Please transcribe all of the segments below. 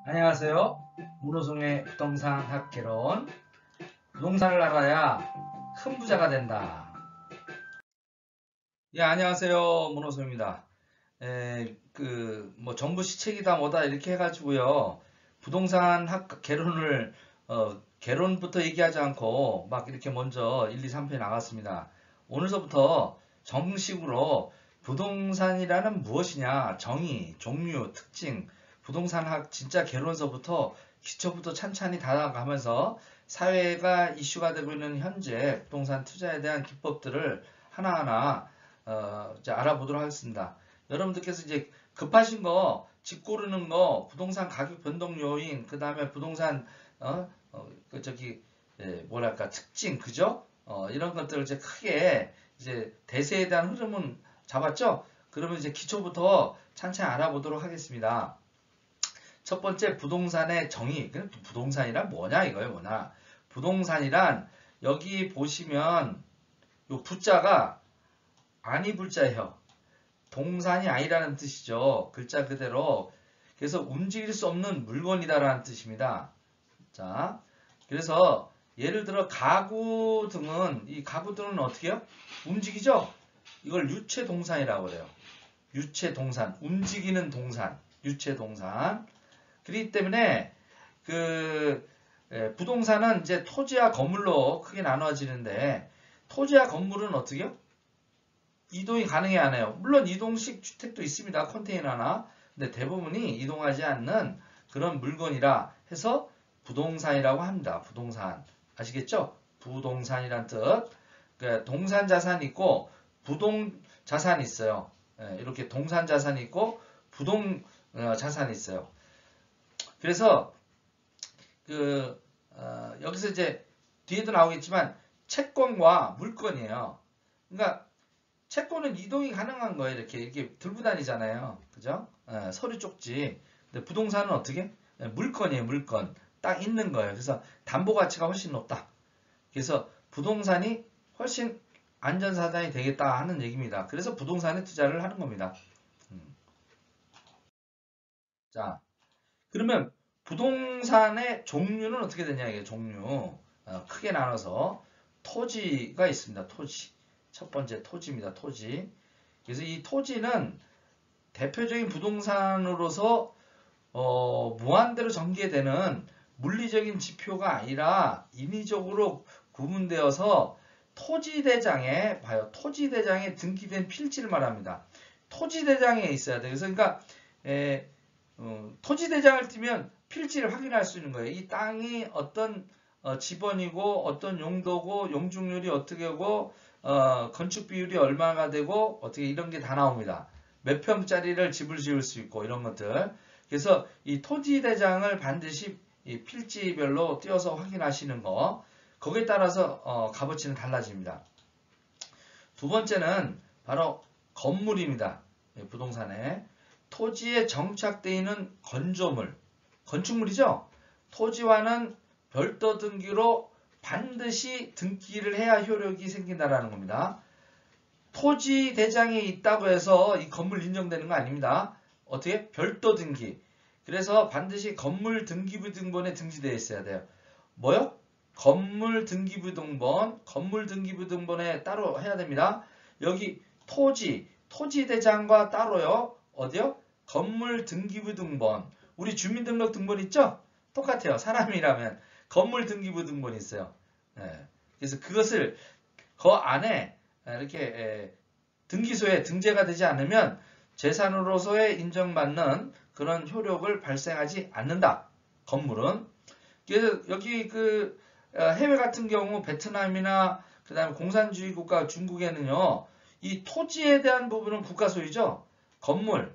안녕하세요. 문호송의 부동산 학개론. 부동산을 알아야 큰 부자가 된다. 예, 안녕하세요. 문호송입니다. 정부 시책이다 뭐다 이렇게 해가지고요. 부동산 개론을, 개론부터 얘기하지 않고 막 이렇게 먼저 1, 2, 3편 나갔습니다. 오늘서부터 정식으로 부동산이라는 무엇이냐, 정의, 종류, 특징, 부동산학 진짜 개론서부터 기초부터 찬찬히 다가가면서 사회가 이슈가 되고 있는 현재 부동산 투자에 대한 기법들을 하나하나 이제 알아보도록 하겠습니다. 여러분들께서 이제 급하신 거, 집 고르는 거, 부동산 가격 변동 요인, 그 다음에 부동산 뭐랄까 특징, 그죠? 이런 것들을 이제 크게 이제 대세에 대한 흐름은 잡았죠? 그러면 이제 기초부터 찬찬히 알아보도록 하겠습니다. 첫 번째 부동산의 정의. 부동산이란 뭐냐 이거예요, 뭐냐? 부동산이란 여기 보시면 요 부자가 아니 불자예요. 동산이 아니라는 뜻이죠. 글자 그대로. 그래서 움직일 수 없는 물건이다라는 뜻입니다. 자, 그래서 예를 들어 가구 등은, 이 가구 등은 어떻게 해요? 움직이죠? 이걸 유체동산이라고 그래요. 유체동산, 움직이는 동산, 유체동산. 그렇기 때문에 부동산은 이제 토지와 건물로 크게 나눠지는데, 토지와 건물은 어떻게 해요? 이동이 가능해 안 해요? 물론 이동식 주택도 있습니다. 컨테이너나. 근데 대부분이 이동하지 않는 그런 물건이라 해서 부동산이라고 합니다. 부동산. 아시겠죠? 부동산이란 뜻. 그러니까 동산 자산이 있고 부동 자산이 있어요. 이렇게 동산 자산이 있고 부동 자산이 있어요. 그래서 여기서 이제 뒤에도 나오겠지만 채권과 물건이에요. 그러니까 채권은 이동이 가능한 거예요. 이렇게 들고 다니잖아요. 그죠? 서류 쪽지. 근데 부동산은 어떻게? 물건이에요. 물건. 딱 있는 거예요. 그래서 담보 가치가 훨씬 높다. 그래서 부동산이 훨씬 안전사단이 되겠다 하는 얘기입니다. 그래서 부동산에 투자를 하는 겁니다. 자, 그러면 부동산의 종류는 어떻게 되냐, 이게 종류. 크게 나눠서 토지가 있습니다. 토지. 첫 번째 토지입니다. 토지. 그래서 이 토지는 대표적인 부동산으로서 무한대로 전개되는 물리적인 지표가 아니라 인위적으로 구분되어서 토지대장에 봐요. 토지대장에 등기된 필지를 말합니다. 토지대장에 있어야 돼요. 그래서 그러니까 토지대장을 띄면 필지를 확인할 수 있는 거예요. 이 땅이 어떤 지번이고 어떤 용도고 용적률이 어떻게 하고 건축 비율이 얼마가 되고 어떻게 이런 게 다 나옵니다. 몇 평짜리를 집을 지을 수 있고 이런 것들. 그래서 이 토지대장을 반드시 이 필지별로 띄어서 확인하시는 거. 거기에 따라서 값어치는 달라집니다. 두 번째는 바로 건물입니다. 부동산에. 토지에 정착되어 있는 건조물, 건축물이죠. 토지와는 별도 등기로 반드시 등기를 해야 효력이 생긴다라는 겁니다. 토지 대장에 있다고 해서 이 건물 인정되는 거 아닙니다. 어떻게? 별도 등기. 그래서 반드시 건물 등기부 등본에 등기되어 있어야 돼요. 뭐요? 건물 등기부 등본, 건물 등기부 등본에 따로 해야 됩니다. 여기 토지 대장과 따로요. 어디요? 건물 등기부 등본. 우리 주민등록 등본 있죠? 똑같아요. 사람이라면 건물 등기부 등본이 있어요. 그래서 그것을 그 안에 이렇게 등기소에 등재가 되지 않으면 재산으로서의 인정받는 그런 효력을 발생하지 않는다. 건물은. 그래서 여기 해외 같은 경우 베트남이나 그다음에 공산주의 국가 중국에는요. 이 토지에 대한 부분은 국가 소유죠. 건물.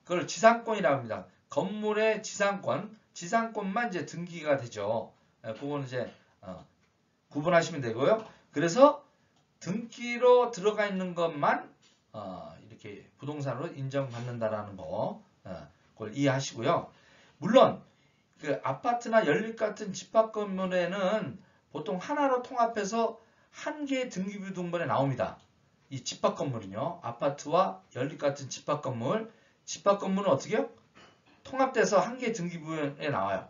그걸 지상권이라고 합니다. 건물의 지상권만 이제 등기가 되죠. 그거는 이제 구분하시면 되고요. 그래서 등기로 들어가 있는 것만 이렇게 부동산으로 인정받는다라는 거, 그걸 이해하시고요. 물론 그 아파트나 연립 같은 집합 건물에는 보통 하나로 통합해서 한 개의 등기부 등본에 나옵니다. 이 집합 건물은요, 아파트와 연립 같은 집합 건물, 집합 건물은 어떻게 해요? 통합돼서 한 개 등기부에 나와요.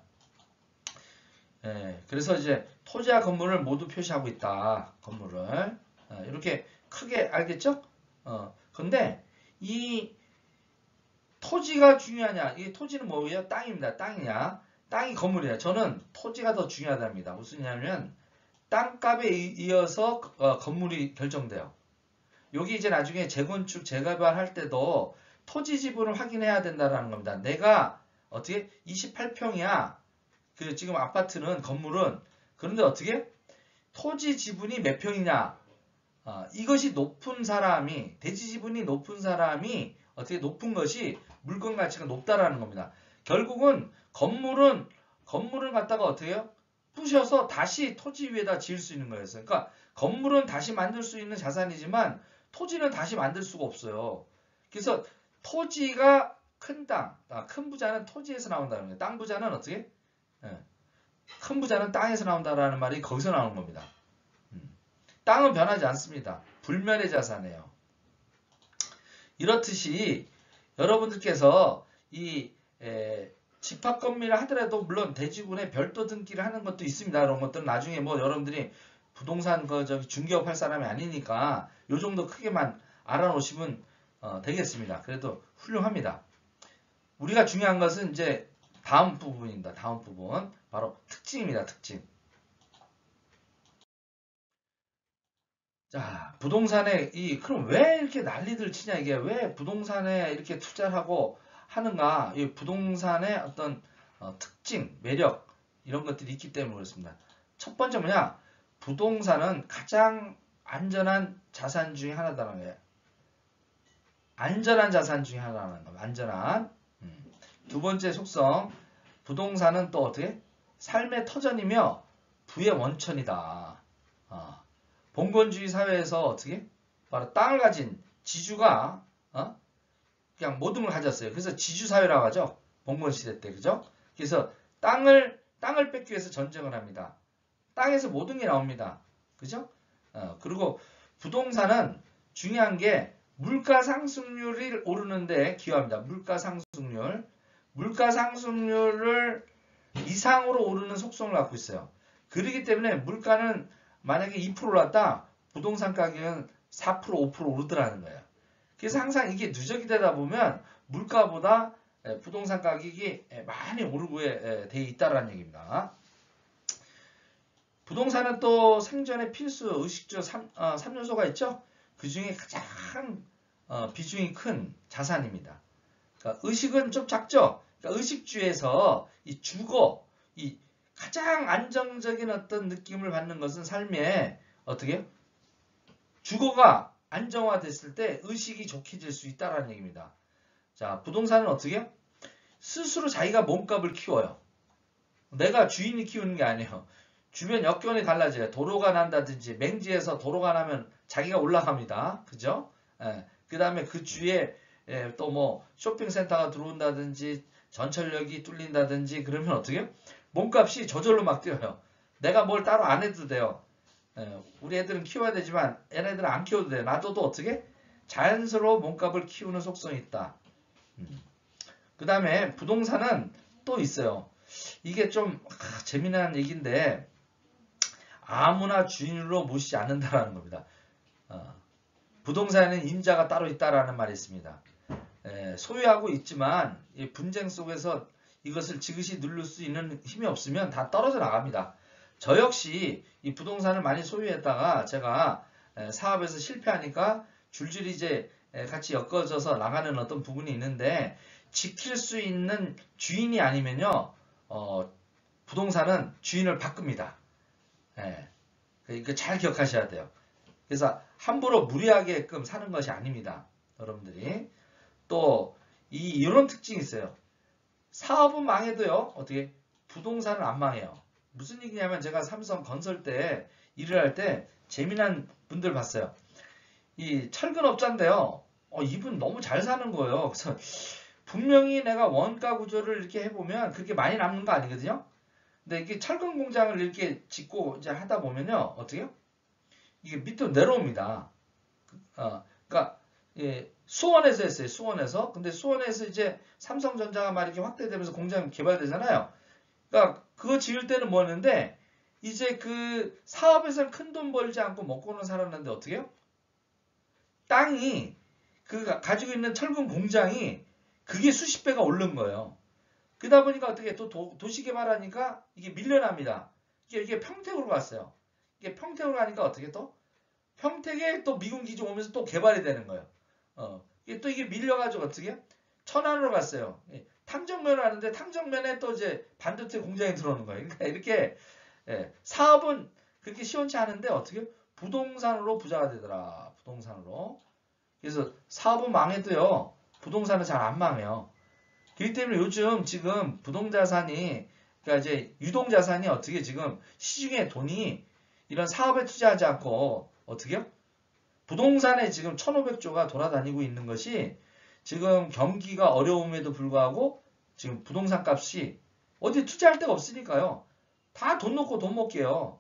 예, 그래서 이제 토지와 건물을 모두 표시하고 있다. 건물을. 이렇게 크게 알겠죠? 근데 이 토지가 중요하냐? 이 토지는 뭐예요? 땅입니다. 땅이냐? 땅이 건물이냐? 저는 토지가 더 중요하답니다. 무슨 얘기냐면 땅값에 이어서 건물이 결정돼요. 여기 이제 나중에 재건축, 재개발할 때도 토지 지분을 확인해야 된다는 겁니다. 내가 어떻게 28평이야. 그 지금 아파트는 건물은 그런데 어떻게 토지 지분이 몇 평이냐? 이것이 높은 사람이 대지 지분이 높은 사람이 어떻게 높은 것이 물건 가치가 높다라는 겁니다. 결국은 건물은 갖다가 어떻게 해요? 부셔서 다시 토지 위에다 지을 수 있는 거였어요. 그러니까 건물은 다시 만들 수 있는 자산이지만 토지는 다시 만들 수가 없어요. 그래서 토지가 큰 땅, 큰 부자는 토지에서 나온다는 거예요. 땅 부자는 어떻게? 큰 부자는 땅에서 나온다라는 말이 거기서 나오는 겁니다. 땅은 변하지 않습니다. 불멸의 자산이에요. 이렇듯이 여러분들께서 이 집합건물을 하더라도 물론 대지군에 별도 등기를 하는 것도 있습니다. 이런 것들은 나중에 뭐 여러분들이 부동산 중개업 할 사람이 아니니까 요 정도 크게만 알아놓으시면 되겠습니다. 그래도 훌륭합니다. 우리가 중요한 것은 이제 다음 부분입니다. 다음 부분 바로 특징입니다. 특징. 자, 부동산에 그럼 왜 이렇게 난리들 치냐 이게 왜 부동산에 이렇게 투자를 하고 하는가? 이 부동산의 어떤 특징, 매력 이런 것들이 있기 때문에 그렇습니다. 첫 번째 뭐냐? 부동산은 가장 안전한 자산 중에 하나다는 거예요. 안전한 자산 중에 하나라는 거예요. 안전한. 두 번째 속성, 부동산은 또 어떻게? 삶의 터전이며 부의 원천이다. 봉건주의 사회에서 어떻게? 바로 땅을 가진 지주가 그냥 모든 걸 가졌어요. 그래서 지주사회라고 하죠. 봉건시대 때. 그죠? 그래서 땅을 뺏기 위해서 전쟁을 합니다. 땅에서 모든 게 나옵니다. 그죠? 그리고 부동산은 중요한 게 물가 상승률이 오르는데 기여합니다. 물가 상승률. 물가 상승률을 이상으로 오르는 속성을 갖고 있어요. 그렇기 때문에 물가는 만약에 2% 올랐다. 부동산 가격은 4%, 5% 오르더라는 거예요. 그래서 항상 이게 누적이 되다 보면 물가보다 부동산 가격이 많이 오르고 돼 있다는 얘기입니다. 부동산은 또 생존의 필수 의식주 3요소가 있죠. 그 중에 가장 비중이 큰 자산입니다. 그러니까 의식은 좀 작죠. 그러니까 의식주에서 이 주거, 이 가장 안정적인 어떤 느낌을 받는 것은 삶에 어떻게? 주거가 안정화됐을 때 의식이 좋게질 수 있다는 얘기입니다. 자, 부동산은 어떻게? 스스로 자기가 몸값을 키워요. 내가 주인이 키우는 게 아니에요. 주변 여건이 달라져요. 도로가 난다든지 맹지에서 도로가 나면 자기가 올라갑니다. 그죠? 그 다음에 그 주위에 또 뭐 쇼핑센터가 들어온다든지 전철역이 뚫린다든지 그러면 어떻게? 몸값이 저절로 막 뛰어요. 내가 뭘 따로 안 해도 돼요. 우리 애들은 키워야 되지만 얘네들은 안 키워도 돼요. 놔둬도 어떻게? 자연스러워 몸값을 키우는 속성이 있다. 그 다음에 부동산은 또 있어요. 이게 좀 재미난 얘기인데 아무나 주인으로 모시지 않는다라는 겁니다. 부동산에는 임자가 따로 있다라는 말이 있습니다. 소유하고 있지만 분쟁 속에서 이것을 지그시 누를 수 있는 힘이 없으면 다 떨어져 나갑니다. 저 역시 이 부동산을 많이 소유했다가 제가 사업에서 실패하니까 줄줄이 이제 같이 엮어져서 나가는 어떤 부분이 있는데 지킬 수 있는 주인이 아니면요 부동산은 주인을 바꿉니다. 이거 잘 기억하셔야 돼요. 그래서 함부로 무리하게끔 사는 것이 아닙니다. 여러분들이 또 이런 특징이 있어요. 사업은 망해도요 어떻게 부동산은 안 망해요. 무슨 얘기냐면 제가 삼성 건설 때 일을 할 때 재미난 분들 봤어요. 이 철근업자인데요. 이분 너무 잘 사는 거예요. 그래서 분명히 내가 원가 구조를 이렇게 해보면 그렇게 많이 남는 거 아니거든요. 근데 이게 철근 공장을 이렇게 짓고 이제 하다 보면요 어떻게요? 이게 밑으로 내려옵니다. 그러니까 수원에서 했어요. 수원에서. 근데 수원에서 이제 삼성전자가 막 이렇게 확대되면서 공장이 개발되잖아요. 그러니까 그거 지을 때는 뭐였는데 이제 그 사업에서는 큰 돈 벌지 않고 먹고는 살았는데 어떻게 해요? 땅이 그 가지고 있는 철근 공장이 그게 수십 배가 오른 거예요. 그러다 보니까 어떻게 또 도시 개발하니까 이게 밀려납니다. 이게 평택으로 갔어요. 이게 평택으로 가니까 어떻게 또 평택에 또 미군 기지 오면서 또 개발이 되는 거예요. 이게 밀려가지고 어떻게 천안으로 갔어요. 탐정면을 하는데 탐정면에 또 이제 반도체 공장이 들어오는 거예요. 그러니까 이렇게 사업은 그렇게 시원치 않은데 어떻게 부동산으로 부자가 되더라. 부동산으로. 그래서 사업은 망해도요. 부동산은 잘 안 망해요. 그렇기 때문에 요즘 지금 부동자산이 그러니까 이제 유동자산이 어떻게 지금 시중에 돈이 이런 사업에 투자하지 않고 어떻게요? 부동산에 지금 1,500조가 돌아다니고 있는 것이 지금 경기가 어려움에도 불구하고 지금 부동산 값이 어디 투자할 데가 없으니까요. 다 돈 놓고 돈 먹게요.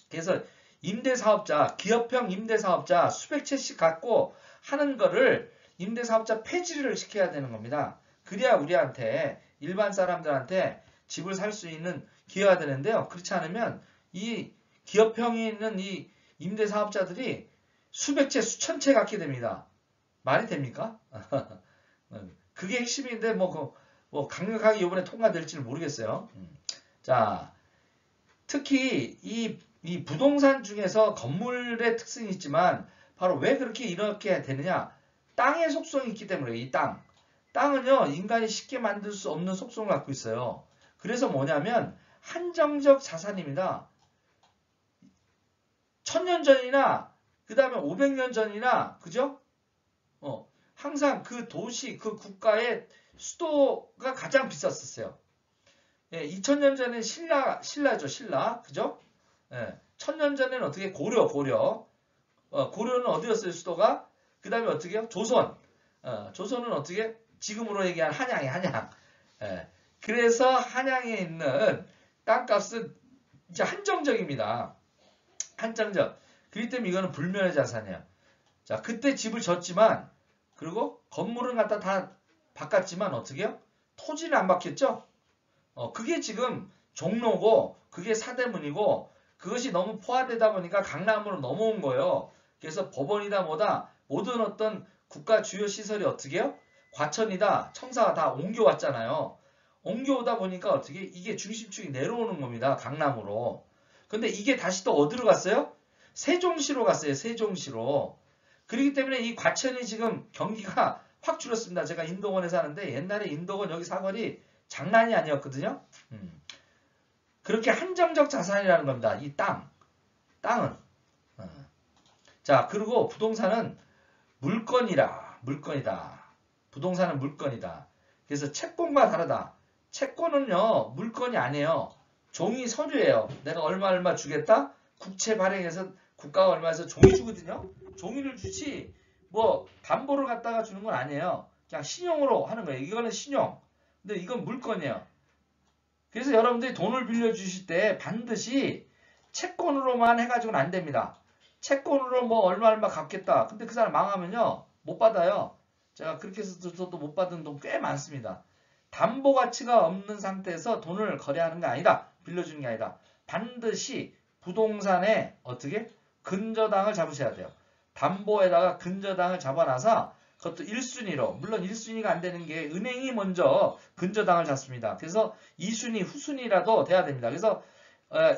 그래서 임대사업자, 기업형 임대사업자 수백 채씩 갖고 하는 거를 임대사업자 폐지를 시켜야 되는 겁니다. 그래야 우리한테 일반 사람들한테 집을 살 수 있는 기회가 되는데요. 그렇지 않으면 이 기업형이 있는 이 임대사업자들이 수백 채, 수천 채 갖게 됩니다. 말이 됩니까? 그게 핵심인데 뭐 강력하게 이번에 통과될지는 모르겠어요. 자, 특히 이 부동산 중에서 건물의 특성이 있지만 바로 왜 그렇게 이렇게 되느냐? 땅의 속성이 있기 때문에 이 땅. 땅은요, 인간이 쉽게 만들 수 없는 속성을 갖고 있어요. 그래서 뭐냐면 한정적 자산입니다. 1000년 전이나 그 다음에 500년 전이나 그죠? 항상 그 도시, 그 국가의 수도가 가장 비쌌었어요. 2000년 전에 신라죠, 신라. 그죠? 1000년 전에는 어떻게 고려는 어디였어요, 수도가? 그 다음에 어떻게 해요? 조선. 조선은 어떻게? 지금으로 얘기한 한양. 그래서 한양에 있는 땅값은 이제 한정적입니다. 한정적. 그렇기 때문에 이거는 불면의 자산이에요. 자, 그때 집을 졌지만, 그리고 건물은 갖다 다 바꿨지만 어떻게 해요? 토지는 안 바뀌었죠? 그게 지금 종로고, 그게 사대문이고, 그것이 너무 포화되다 보니까 강남으로 넘어온 거예요. 그래서 법원이다 뭐다, 모든 어떤 국가 주요 시설이 어떻게 해요? 과천이다, 청사가 다 옮겨왔잖아요. 옮겨오다 보니까 어떻게 이게 중심축이 내려오는 겁니다. 강남으로. 근데 이게 다시 또 어디로 갔어요? 세종시로 갔어요. 세종시로. 그렇기 때문에 이 과천이 지금 경기가 확 줄었습니다. 제가 인도원에 사는데 옛날에 인도원 여기 사거리 장난이 아니었거든요. 그렇게 한정적 자산이라는 겁니다. 이 땅은. 자, 그리고 부동산은 물건이다. 부동산은 물건이다. 그래서 채권과 다르다. 채권은요, 물건이 아니에요. 종이 서류예요. 내가 얼마 주겠다? 국채 발행해서 국가가 얼마에서 종이 주거든요. 종이를 주지 뭐 담보를 갖다가 주는 건 아니에요. 그냥 신용으로 하는 거예요. 이거는 신용. 근데 이건 물건이에요. 그래서 여러분들이 돈을 빌려주실 때 반드시 채권으로만 해가지고는 안 됩니다. 채권으로 뭐 얼마 갚겠다. 근데 그 사람 망하면요, 못 받아요. 제가 그렇게 해서 저도 못 받은 돈 꽤 많습니다. 담보 가치가 없는 상태에서 돈을 거래하는 게 아니다. 빌려주는 게 아니다. 반드시 부동산에 어떻게? 근저당을 잡으셔야 돼요. 담보에다가 근저당을 잡아놔서 그것도 1순위로, 물론 1순위가 안 되는 게 은행이 먼저 근저당을 잡습니다. 그래서 2순위, 후순위라도 돼야 됩니다. 그래서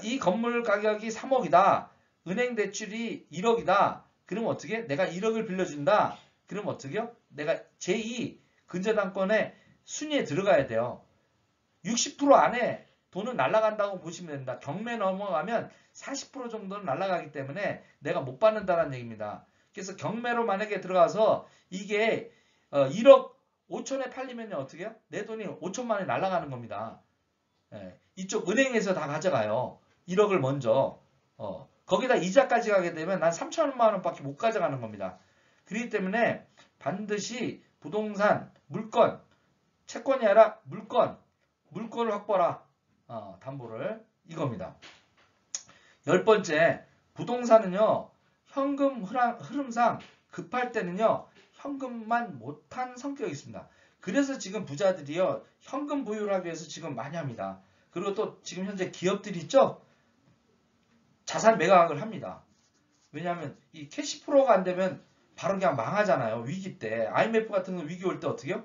이 건물 가격이 3억이다. 은행 대출이 1억이다. 그러면 어떻게? 내가 1억을 빌려준다. 그러면 어떻게요? 내가 제2 근저당권의 순위에 들어가야 돼요. 60% 안에 돈은 날아간다고 보시면 됩니다. 경매 넘어가면 40% 정도는 날아가기 때문에 내가 못 받는다는 얘기입니다. 그래서 경매로 만약에 들어가서 이게 1억 5천에 팔리면 어떻게 해요? 내 돈이 5천만 원이 날아가는 겁니다. 이쪽 은행에서 다 가져가요. 1억을 먼저. 거기다 이자까지 가게 되면 난 3천만 원밖에 못 가져가는 겁니다. 그렇기 때문에 반드시 부동산, 물건, 채권이 아니라 물건을 확보하라. 담보를. 이겁니다. 10번째, 부동산은요, 현금 흐름상 급할 때는요, 현금만 못한 성격이 있습니다. 그래서 지금 부자들이요 현금 보유를 하기 위해서 지금 많이 합니다. 그리고 또 지금 현재 기업들이 있죠? 자산 매각을 합니다. 왜냐하면 이 캐시플로우가 안 되면 바로 그냥 망하잖아요. 위기 때. IMF 같은 거 위기 올 때 어떻게 해요?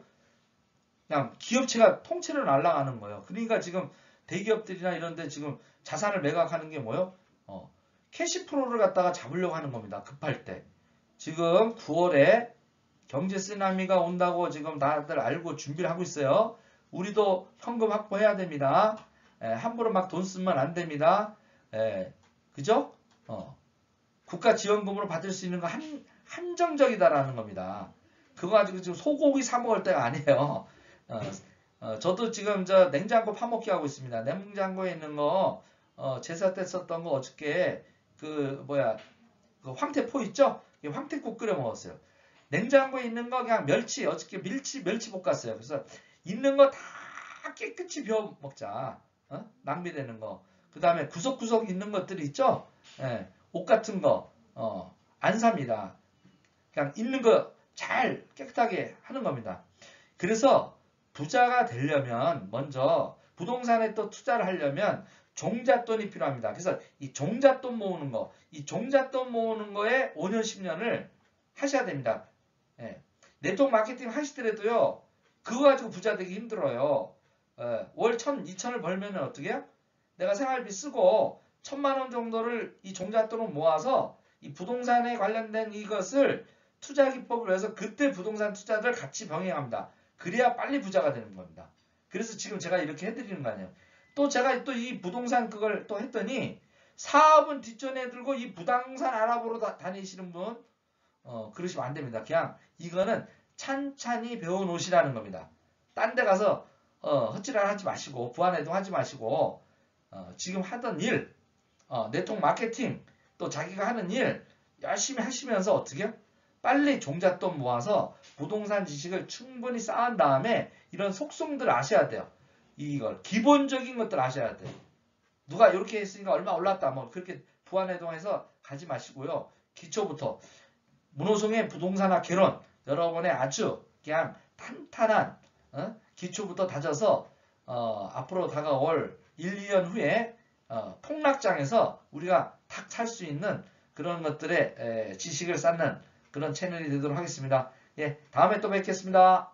그냥 기업체가 통째로 날아가는 거예요. 그러니까 지금 대기업들이나 이런 데 지금 자산을 매각하는 게 뭐예요? 캐시플로우를 갖다가 잡으려고 하는 겁니다. 급할 때. 지금 9월에 경제 쓰나미가 온다고 지금 다들 알고 준비를 하고 있어요. 우리도 현금 확보해야 됩니다. 함부로 막 돈 쓰면 안 됩니다. 그죠? 국가 지원금으로 받을 수 있는 거 한정적이다라는 겁니다. 그거 가지고 지금 소고기 사 먹을 때가 아니에요. 저도 지금 저 냉장고 파먹기 하고 있습니다. 냉장고에 있는 거 제사 때 썼던 거 어저께 그 황태포 있죠? 황태국 끓여 먹었어요. 냉장고에 있는 거 그냥 멸치 어저께 멸치 볶았어요. 그래서 있는 거 다 깨끗이 비워 먹자. 낭비되는 거. 그 다음에 구석구석 있는 것들이 있죠? 옷 같은 거 안 삽니다. 그냥 있는 거 잘 깨끗하게 하는 겁니다. 그래서 부자가 되려면 먼저 부동산에 또 투자를 하려면 종잣돈이 필요합니다. 그래서 이 종잣돈 모으는 거, 이 종잣돈 모으는 거에 5년, 10년을 하셔야 됩니다. 네트워크 마케팅 하시더라도요, 그거 가지고 부자 되기 힘들어요. 월 1,000, 2,000을 벌면 어떻게 해요? 내가 생활비 쓰고 1,000만 원 정도를 이 종잣돈을 모아서 이 부동산에 관련된 이것을 투자 기법을 해서 그때 부동산 투자를 같이 병행합니다. 그래야 빨리 부자가 되는 겁니다. 그래서 지금 제가 이렇게 해드리는 거 아니에요. 또 제가 또 이 부동산 그걸 또 했더니 사업은 뒷전에 들고 이 부동산 알아보러 다니시는 분 그러시면 안 됩니다. 그냥 이거는 찬찬히 배워놓으시라는 겁니다. 딴 데 가서 헛질을 하지 마시고 부안해동 하지 마시고 지금 하던 일 네트워크 마케팅 또 자기가 하는 일 열심히 하시면서 어떻게 해요? 빨리 종잣돈 모아서 부동산 지식을 충분히 쌓은 다음에 이런 속성들 아셔야 돼요. 이걸 기본적인 것들 아셔야 돼요. 누가 이렇게 했으니까 얼마 올랐다 뭐 그렇게 부안해동해서 가지 마시고요. 기초부터 문호성의 부동산학 개론 여러분의 아주 그냥 탄탄한 기초부터 다져서 앞으로 다가올 1, 2년 후에 폭락장에서 우리가 탁 살 수 있는 그런 것들의 지식을 쌓는 그런 채널이 되도록 하겠습니다. 예, 다음에 또 뵙겠습니다.